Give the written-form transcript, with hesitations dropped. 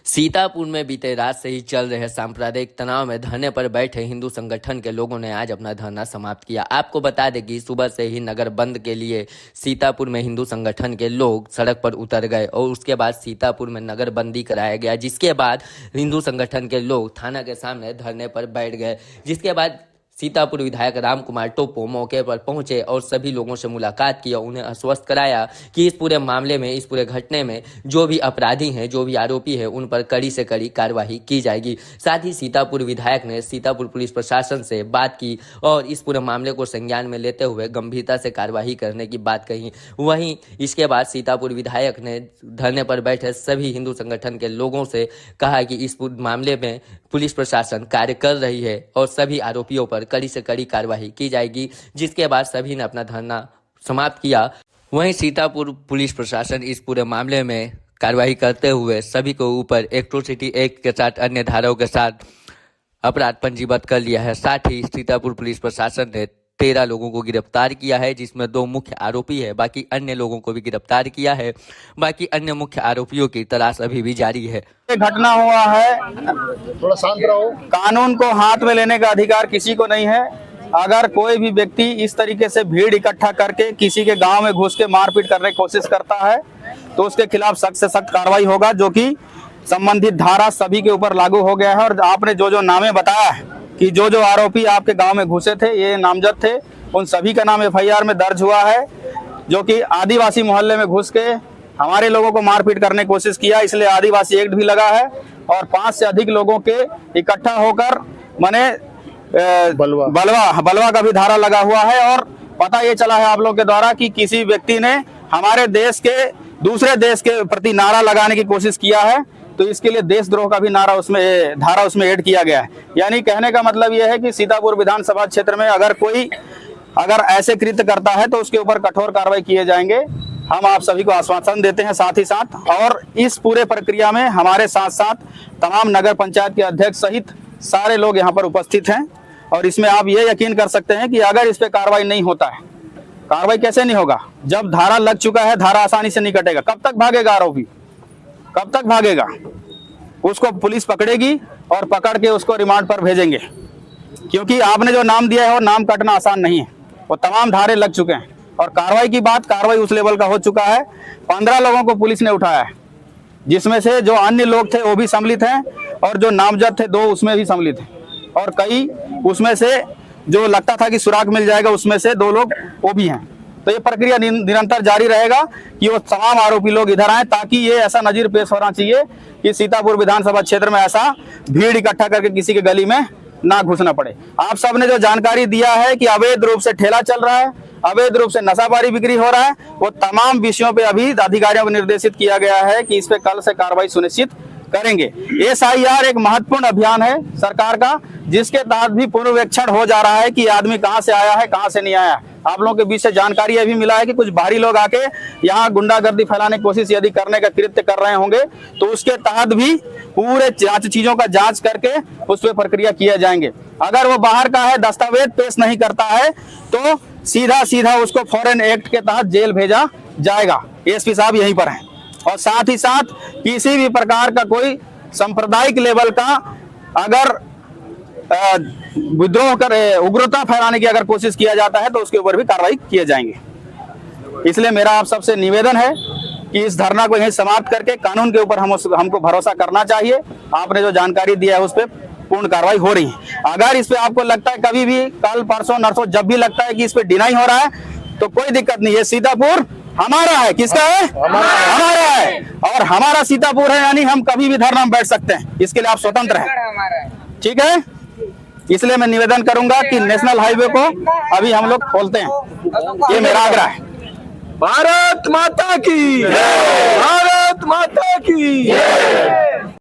सीतापुर में बीते रात से ही चल रहे सांप्रदायिक तनाव में धरने पर बैठे हिंदू संगठन के लोगों ने आज अपना धरना समाप्त किया। आपको बता दें कि सुबह से ही नगर बंद के लिए सीतापुर में हिंदू संगठन के लोग सड़क पर उतर गए और उसके बाद सीतापुर में नगर बंदी कराया गया, जिसके बाद हिंदू संगठन के लोग थाना के सामने धरने पर बैठ गए। जिसके बाद सीतापुर विधायक राम कुमार टोपो मौके पर पहुंचे और सभी लोगों से मुलाकात की और उन्हें आश्वस्त कराया कि इस पूरे मामले में, इस पूरे घटने में जो भी अपराधी हैं, जो भी आरोपी हैं, उन पर कड़ी से कड़ी कार्रवाई की जाएगी। साथ ही सीतापुर विधायक ने सीतापुर पुलिस प्रशासन से बात की और इस पूरे मामले को संज्ञान में लेते हुए गंभीरता से कार्रवाई करने की बात कही। वहीं इसके बाद सीतापुर विधायक ने धरने पर बैठे सभी हिंदू संगठन के लोगों से कहा कि इस मामले में पुलिस प्रशासन कार्य कर रही है और सभी आरोपियों पर कड़ी से कड़ी कार्रवाई की जाएगी। जिसके बाद सभी ने अपना धरना समाप्त किया। वहीं सीतापुर पुलिस प्रशासन इस पूरे मामले में कार्रवाई करते हुए सभी को ऊपर एट्रोसिटी एक्ट के साथ अन्य धाराओं के साथ अपराध पंजीबद्ध कर लिया है। साथ ही सीतापुर पुलिस प्रशासन ने 13 लोगों को गिरफ्तार किया है, जिसमें 2 मुख्य आरोपी है। बाकी अन्य लोगों को भी गिरफ्तार किया है। बाकी अन्य मुख्य आरोपियों की तलाश अभी भी जारी है। घटना हुआ है, थोड़ा शांत रहो। कानून को हाथ में लेने का अधिकार किसी को नहीं है। अगर कोई भी व्यक्ति इस तरीके से भीड़ इकट्ठा करके किसी के गांव में घुस के मारपीट करने की कोशिश करता है तो उसके खिलाफ सख्त से सख्त कार्रवाई होगा, जो कि संबंधित धारा सभी के ऊपर लागू हो गया है। और आपने जो नामे बताया है कि जो आरोपी आपके गांव में घुसे थे, ये नामजद थे, उन सभी का नाम FIR में दर्ज हुआ है, जो कि आदिवासी मोहल्ले में घुस के हमारे लोगों को मारपीट करने की कोशिश किया, इसलिए आदिवासी एक्ट भी लगा है। और 5 से अधिक लोगों के इकट्ठा होकर माने बलवा का भी धारा लगा हुआ है। और पता ये चला है आप लोग के द्वारा कि किसी व्यक्ति ने हमारे देश के दूसरे देश के प्रति नारा लगाने की कोशिश किया है, तो इसके लिए देशद्रोह का भी धारा उसमें ऐड किया गया है। यानी कहने का मतलब यह है कि सीतापुर विधानसभा क्षेत्र में अगर ऐसे कृत्य करता है तो उसके ऊपर कठोर कार्रवाई किए जाएंगे। हम आप सभी को आश्वासन देते हैं। साथ ही साथ और इस पूरे प्रक्रिया में हमारे साथ साथ तमाम नगर पंचायत के अध्यक्ष सहित सारे लोग यहाँ पर उपस्थित हैं। और इसमें आप ये यकीन कर सकते हैं कि अगर इस पे कार्रवाई नहीं होता है, कार्रवाई कैसे नहीं होगा, जब धारा लग चुका है, धारा आसानी से नहीं कटेगा। कब तक भागेगा आरोपी, कब तक भागेगा? उसको पुलिस पकड़ेगी और पकड़ के उसको रिमांड पर भेजेंगे, क्योंकि आपने जो नाम दिया है वो नाम कटना आसान नहीं है। वो तमाम धारे लग चुके हैं। और कार्रवाई की बात, कार्रवाई उस लेवल का हो चुका है। 15 लोगों को पुलिस ने उठाया है, जिसमें से जो अन्य लोग थे वो भी सम्मिलित हैं और जो नामजद थे 2 उसमें भी सम्मिलित हैं। और कई उसमें से जो लगता था कि सुराग मिल जाएगा, उसमें से 2 लोग वो भी हैं। तो ये प्रक्रिया निरंतर जारी रहेगा कि वो तमाम आरोपी लोग इधर आए, ताकि ये ऐसा नजीर पेश होना चाहिए कि सीतापुर विधानसभा क्षेत्र में ऐसा भीड़ इकट्ठा करके किसी के गली में ना घुसना पड़े। आप सब ने जो जानकारी दिया है कि अवैध रूप से ठेला चल रहा है, अवैध रूप से नशाबारी बिक्री हो रहा है, वो तमाम विषयों पे अभी अधिकारियों को निर्देशित किया गया है कि इस पे कल से कार्रवाई सुनिश्चित करेंगे। SIR एक महत्वपूर्ण अभियान है सरकार का, जिसके तहत भी पुनर्वेक्षण हो जा रहा है कि आदमी कहां से आया है, कहां से नहीं आया। आप लोगों के बीच से जानकारी यह भी मिला है कि कुछ बाहरी लोग आके यहाँ गुंडागर्दी फैलाने की कोशिश यदि करने का कृत्य कर रहे होंगे, तो उसके तहत भी पूरे चीजों का जांच करके उस पर प्रक्रिया किए जाएंगे। अगर वो बाहर का है, दस्तावेज पेश नहीं करता है, तो सीधा उसको फॉरेन एक्ट के तहत जेल भेजा जाएगा। SP साहब यहीं पर हैं। और साथ ही साथ किसी भी प्रकार का कोई सांप्रदायिक लेवल का अगर विद्रोह कर उग्रता फैलाने की अगर कोशिश किया जाता है तो उसके ऊपर भी कार्रवाई किए जाएंगे। इसलिए मेरा आप सबसे निवेदन है कि इस धरना को यहीं समाप्त करके कानून के ऊपर हमको भरोसा करना चाहिए। आपने जो जानकारी दिया है उस पर पूर्ण कार्रवाई हो रही है। अगर इस पे आपको लगता है कभी भी, कल परसों नरसों जब भी लगता है कि इस पे डिनाई हो रहा है, तो कोई दिक्कत नहीं है। सीतापुर हमारा है। किसका है? हमारा है। और हमारा सीतापुर है, यानी हम कभी भी धरना में बैठ सकते हैं। इसके लिए आप स्वतंत्र हैं, ठीक है? इसलिए मैं निवेदन करूंगा कि नेशनल हाईवे को अभी हम लोग खोलते हैं। ये मेरा आग्रह है। भारत माता की जय। भारत माता की जय।